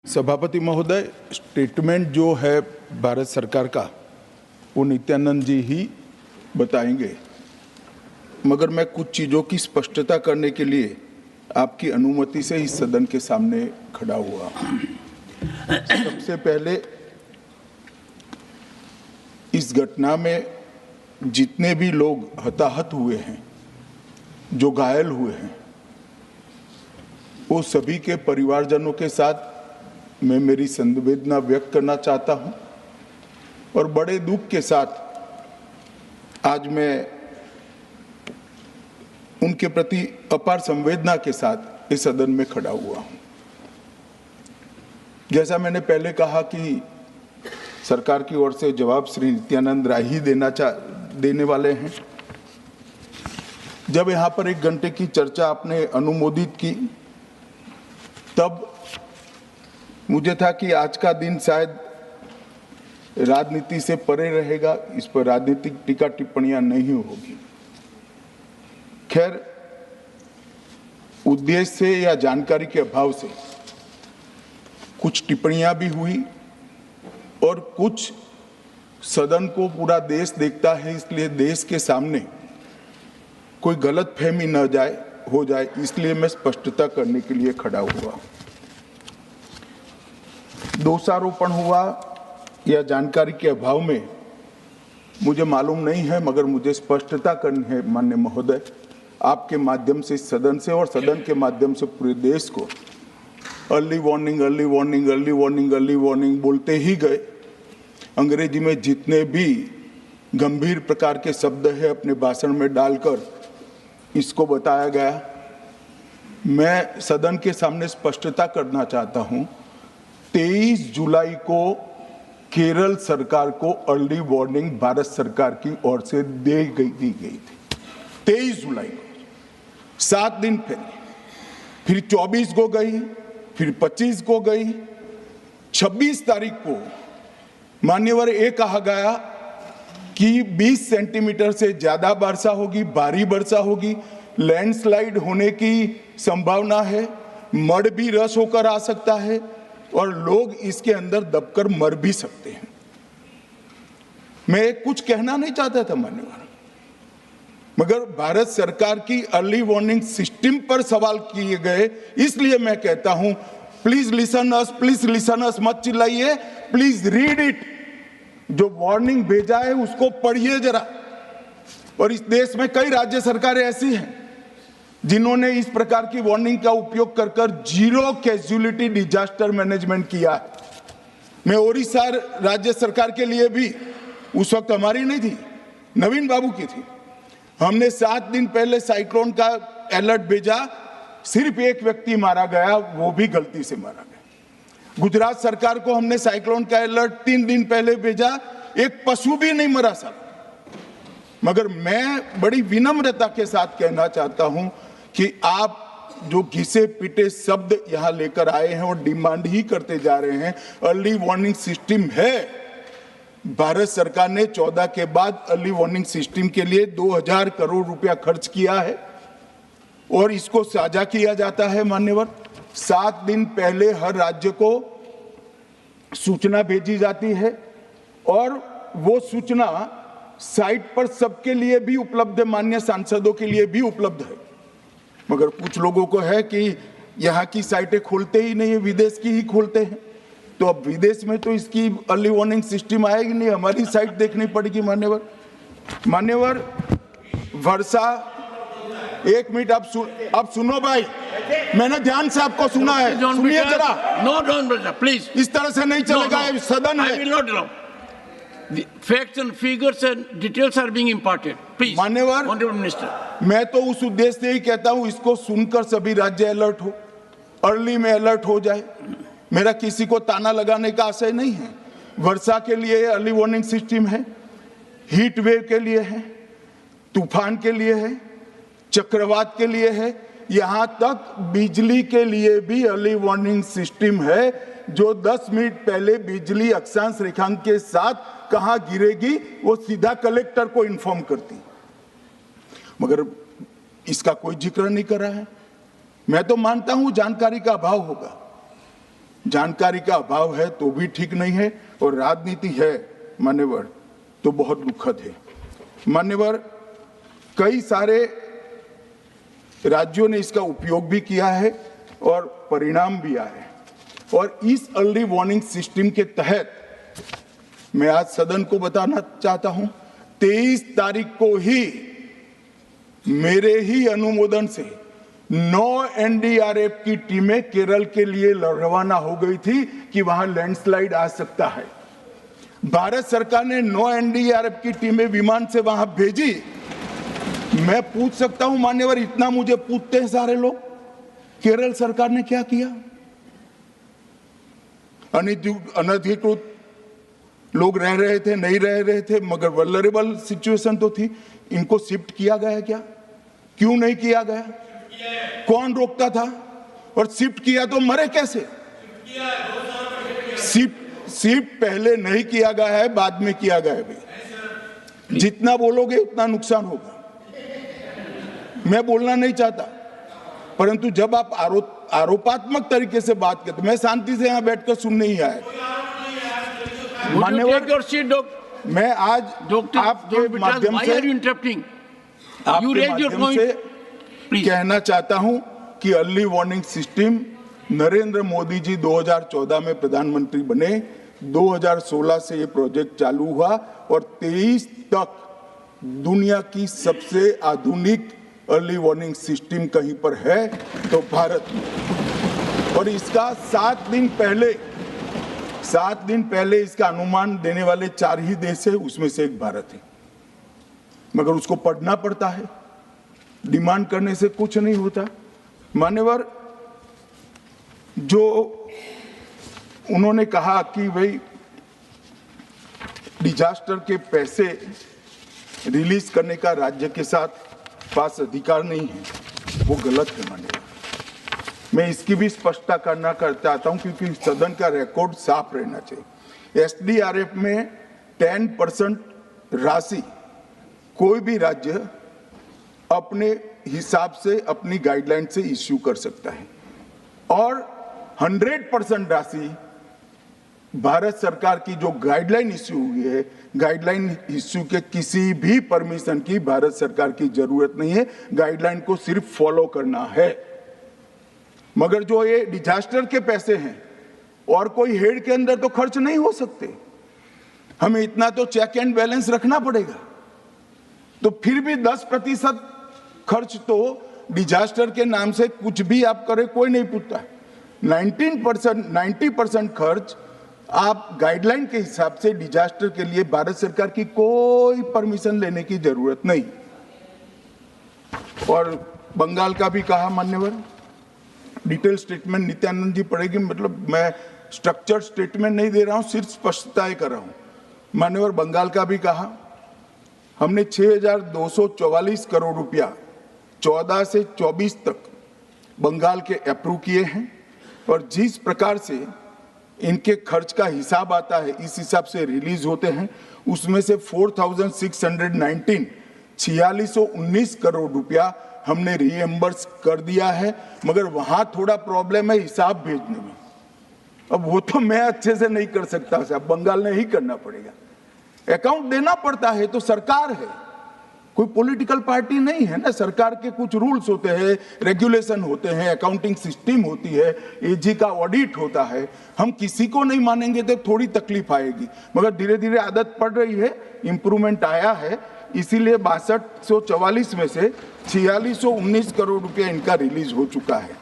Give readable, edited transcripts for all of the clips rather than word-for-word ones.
सभापति महोदय, स्टेटमेंट जो है भारत सरकार का वो नित्यानंद जी ही बताएंगे, मगर मैं कुछ चीज़ों की स्पष्टता करने के लिए आपकी अनुमति से इस सदन के सामने खड़ा हुआ। सबसे पहले इस घटना में जितने भी लोग हताहत हुए हैं, जो घायल हुए हैं, वो सभी के परिवारजनों के साथ मैं मेरी संवेदना व्यक्त करना चाहता हूं और बड़े दुख के साथ आज मैं उनके प्रति अपार संवेदना के साथ इस सदन में खड़ा हुआ हूं। जैसा मैंने पहले कहा कि सरकार की ओर से जवाब श्री नित्यानंद राय ही देने वाले हैं। जब यहाँ पर 1 घंटे की चर्चा आपने अनुमोदित की, तब मुझे था कि आज का दिन शायद राजनीति से परे रहेगा, इस पर राजनीतिक टीका टिप्पणियां नहीं होगी। खैर, उद्देश्य से या जानकारी के अभाव से कुछ टिप्पणियां भी हुई और कुछ सदन को पूरा देश देखता है, इसलिए देश के सामने कोई गलतफहमी न हो जाए, इसलिए मैं स्पष्टता करने के लिए खड़ा हुआ। दोषारोपण हुआ या जानकारी के अभाव में मुझे मालूम नहीं है, मगर मुझे स्पष्टता करनी है माननीय महोदय, आपके माध्यम से सदन से और सदन के माध्यम से पूरे देश को। Early warning early warning early warning early warning बोलते ही गए। अंग्रेजी में जितने भी गंभीर प्रकार के शब्द है अपने भाषण में डालकर इसको बताया गया। मैं सदन के सामने स्पष्टता करना चाहता हूं, 23 जुलाई को केरल सरकार को अर्ली वार्निंग भारत सरकार की ओर से दी गई थी। 23 जुलाई को, 7 दिन पहले, फिर 24 को गई, फिर 25 को गई, 26 तारीख को मान्यवर ये कहा गया कि 20 सेंटीमीटर से ज्यादा वर्षा होगी, भारी वर्षा होगी, लैंडस्लाइड होने की संभावना है, मड भी रस होकर आ सकता है और लोग इसके अंदर दबकर मर भी सकते हैं। मैं कुछ कहना नहीं चाहता था मान्यवर, मगर भारत सरकार की अर्ली वार्निंग सिस्टम पर सवाल किए गए, इसलिए मैं कहता हूं प्लीज लिसन अस, मत चिल्लाइए, प्लीज रीड इट। जो वार्निंग भेजा है उसको पढ़िए जरा। और इस देश में कई राज्य सरकारें ऐसी हैं जिन्होंने इस प्रकार की वार्निंग का उपयोग कर जीरो कैजुअलिटी डिजास्टर मैनेजमेंट किया है। मैं ओडिशा राज्य सरकार के लिए भी, उस वक्त हमारी नहीं थी, नवीन बाबू की थी, हमने 7 दिन पहले साइक्लोन का अलर्ट भेजा, सिर्फ 1 व्यक्ति मारा गया, वो भी गलती से मारा गया। गुजरात सरकार को हमने साइक्लोन का अलर्ट 3 दिन पहले भेजा, 1 पशु भी नहीं मरा साहब। मगर मैं बड़ी विनम्रता के साथ कहना चाहता हूं कि आप जो घिसे पिटे शब्द यहां लेकर आए हैं और डिमांड ही करते जा रहे हैं, अर्ली वार्निंग सिस्टम है। भारत सरकार ने 14 के बाद अर्ली वार्निंग सिस्टम के लिए 2000 करोड़ रुपया खर्च किया है और इसको साझा किया जाता है मान्यवर। 7 दिन पहले हर राज्य को सूचना भेजी जाती है और वो सूचना साइट पर सबके लिए भी उपलब्ध है, माननीय सांसदों के लिए भी उपलब्ध है। मगर कुछ लोगों को है कि यहाँ की साइटें खोलते ही नहीं है, विदेश की ही खोलते हैं, तो अब विदेश में तो इसकी अर्ली वार्निंग सिस्टम आएगी नहीं, हमारी साइट देखनी पड़ेगी मान्यवर। वर्षा, 1 मिनट आप सुनो भाई, मैंने ध्यान से आपको सुना है, सुनिए जरा। नो डोंट प्लीज, इस तरह से नहीं चलेगा, सदन है। The facts and figures and details are being imparted. Please, मान्यवर, Honorable Minister. मैं तो उस उद्देश्य से ही कहता हूं इसको सुनकर सभी राज्य अलर्ट हो, अर्ली में अलर्ट हो जाए। मेरा किसी को ताना लगाने का आशय नहीं है। वर्षा के लिए अर्ली वार्निंग सिस्टम है, हीट वेव के लिए है, तूफान के लिए है, चक्रवात के लिए है, यहां तक बिजली के लिए भी अर्ली वार्निंग सिस्टम है, जो 10 मिनट पहले बिजली अक्षांश रेखांक के साथ कहां गिरेगी वो सीधा कलेक्टर को इन्फॉर्म करती, मगर इसका कोई जिक्र नहीं कर रहा है। मैं तो मानता हूं जानकारी का अभाव होगा, जानकारी का अभाव है तो भी ठीक नहीं है, और राजनीति है मान्यवर तो बहुत दुखद है। मान्यवर, कई सारे राज्यों ने इसका उपयोग भी किया है और परिणाम भी आए हैं, और इस अर्ली वार्निंग सिस्टम के तहत मैं आज सदन को बताना चाहता हूं, 23 तारीख को ही मेरे ही अनुमोदन से 9 एनडीआरएफ की टीमें केरल के लिए रवाना हो गई थी कि वहां लैंडस्लाइड आ सकता है। भारत सरकार ने 9 एनडीआरएफ की टीमें विमान से वहां भेजी। मैं पूछ सकता हूं मान्यवर, इतना मुझे पूछते हैं सारे लोग, केरल सरकार ने क्या किया? अनधिकृत लोग रह रहे थे, नहीं रह रहे थे, मगर वल्नरेबल सिचुएशन तो थी। इनको शिफ्ट किया गया क्या? क्यों नहीं किया गया? कौन रोकता था? और शिफ्ट किया तो मरे कैसे? शिफ्ट पहले नहीं किया गया है, बाद में किया गया है। जितना बोलोगे उतना नुकसान होगा। मैं बोलना नहीं चाहता, परंतु जब आप आरोपात्मक तरीके से बात करते, मैं शांति से यहां बैठकर सुनने ही आया। मान्यवर, मैं आज आपके माध्यम से कहना चाहता हूं कि early warning system Narendra Modi ji 2014 में प्रधानमंत्री बने, 2016 से ये प्रोजेक्ट चालू हुआ और 23 तक दुनिया की सबसे आधुनिक अर्ली वार्निंग सिस्टम कहीं पर है तो भारत में। और इसका 7 दिन पहले इसका अनुमान देने वाले 4 ही देश है, उसमें से एक भारत है। मगर उसको पढ़ना पड़ता है, डिमांड करने से कुछ नहीं होता। मान्यवर, जो उन्होंने कहा कि भाई डिजास्टर के पैसे रिलीज करने का राज्य के साथ पास अधिकार नहीं है, वो गलत है। मान्यवर, मैं इसकी भी स्पष्टता करना चाहता हूं क्योंकि सदन का रिकॉर्ड साफ रहना चाहिए। एसडीआरएफ में 10% राशि कोई भी राज्य अपने हिसाब से अपनी गाइडलाइन से इश्यू कर सकता है, और 100% राशि भारत सरकार की जो गाइडलाइन इश्यू हुई है, गाइडलाइन इश्यू के किसी भी परमिशन की भारत सरकार की जरूरत नहीं है, गाइडलाइन को सिर्फ फॉलो करना है। मगर जो ये डिजास्टर के पैसे हैं और कोई हेड के अंदर तो खर्च नहीं हो सकते, हमें इतना तो चेक एंड बैलेंस रखना पड़ेगा। तो फिर भी 10% खर्च तो डिजास्टर के नाम से कुछ भी आप करें कोई नहीं पूछता। 90% खर्च आप गाइडलाइन के हिसाब से डिजास्टर के लिए भारत सरकार की कोई परमिशन लेने की जरूरत नहीं। और बंगाल का भी कहा मान्यवर, डिटेल स्टेटमेंट नित्यानंद जी पढ़ेगी, मतलब मैं स्ट्रक्चर्ड स्टेटमेंट नहीं दे रहा हूं, सिर्फ स्पष्टताएं कर रहा हूं। मान्यवर, बंगाल का भी कहा, हमने 6,244 करोड़ रुपया 14 से 24 तक बंगाल के अप्रूव किए हैं, और जिस प्रकार से इनके खर्च का हिसाब आता है इस हिसाब से रिलीज होते हैं। उसमें से 4,619 4619 करोड़ रुपया हमने रीएम्बर्स कर दिया है, मगर वहां थोड़ा प्रॉब्लम है हिसाब भेजने में। अब वो तो मैं अच्छे से नहीं कर सकता साहब, बंगाल ने ही करना पड़ेगा। अकाउंट देना पड़ता है तो सरकार है, कोई पॉलिटिकल पार्टी नहीं है ना। सरकार के कुछ रूल्स होते हैं, रेगुलेशन होते हैं, अकाउंटिंग सिस्टम होती है, एजी का ऑडिट होता है। हम किसी को नहीं मानेंगे तो थोड़ी तकलीफ आएगी, मगर धीरे धीरे आदत पड़ रही है, इंप्रूवमेंट आया है। इसीलिए 6244 में से 4619 करोड़ रुपया इनका रिलीज हो चुका है।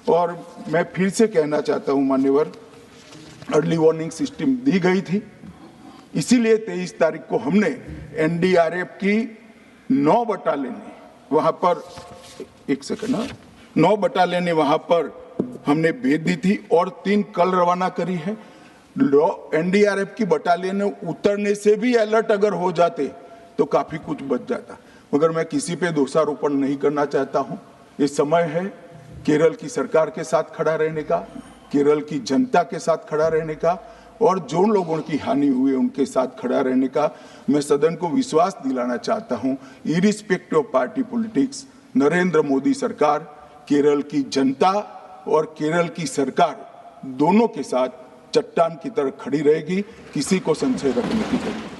और मैं फिर से कहना चाहता हूं मान्यवर, अर्ली वार्निंग सिस्टम दी गई थी, इसीलिए 23 तारीख को हमने एनडीआरएफ की 9 बटालियन वहां पर 9 बटालियन वहां पर हमने भेज दी थी, और 3 कल रवाना करी है। एनडीआरएफ की बटालियन उतरने से भी अलर्ट अगर हो जाते तो काफी कुछ बच जाता, मगर मैं किसी पे दोषारोपण नहीं करना चाहता हूं। ये समय है केरल की सरकार के साथ खड़ा रहने का, केरल की जनता के साथ खड़ा रहने का, और जो लोगों की हानि हुई है उनके साथ खड़ा रहने का। मैं सदन को विश्वास दिलाना चाहता हूं, irrespective of party politics, Narendra Modi सरकार, केरल की जनता और केरल की सरकार दोनों के साथ चट्टान की तरह खड़ी रहेगी, किसी को संशय रखने की जरूरत नहीं।